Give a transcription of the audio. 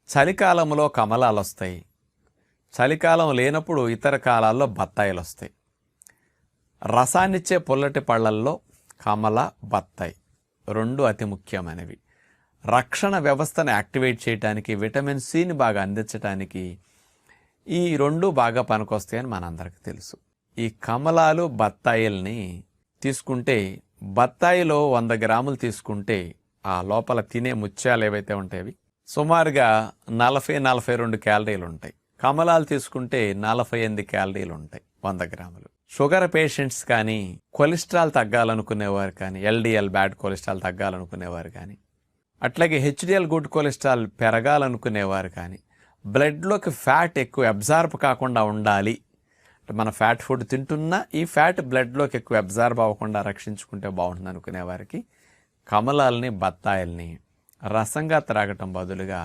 చలికాలంలో కమలాలు వస్తాయి. చలికాలం లేనప్పుడు ఇతర కాలాల్లో బత్తాయిలు వస్తాయి. రసాన్నిచ్చే పుల్లటి పళ్ళల్లో కమల, బత్తాయి రెండు అతి ముఖ్యమైనవి. రక్షణ వ్యవస్థను యాక్టివేట్ చేయడానికి, విటమిన్ సిని బాగా అందించడానికి ఈ రెండు బాగా పనికొస్తాయని మనందరికీ తెలుసు. ఈ కమలాలు, బత్తాయిల్ని తీసుకుంటే, బత్తాయిలో 100 గ్రాములు తీసుకుంటే ఆ లోపల తినే ముత్యాలు ఏవైతే ఉంటాయి సుమారుగా 40-42 క్యాలరీలు ఉంటాయి. కమలాలు తీసుకుంటే 48 క్యాలరీలు ఉంటాయి 100 గ్రాములు. షుగర్ పేషెంట్స్ కానీ, కొలెస్ట్రాల్ తగ్గాలనుకునేవారు కానీ, ఎల్డిఎల్ బ్యాడ్ కొలెస్ట్రాల్ తగ్గాలనుకునేవారు కానీ, అట్లాగే హెచ్డిఎల్ గుడ్ కొలెస్ట్రాల్ పెరగాలనుకునేవారు కానీ, బ్లడ్లోకి ఫ్యాట్ ఎక్కువ అబ్జార్బ్ కాకుండా ఉండాలి, మన ఫ్యాట్ ఫుడ్ తింటున్నా ఈ ఫ్యాట్ బ్లడ్లోకి ఎక్కువ అబ్జార్బ్ అవ్వకుండా రక్షించుకుంటే బాగుంటుంది అనుకునే వారికి కమలాలని, బత్తాయిల్ని రసంగా త్రాగటం బదులుగా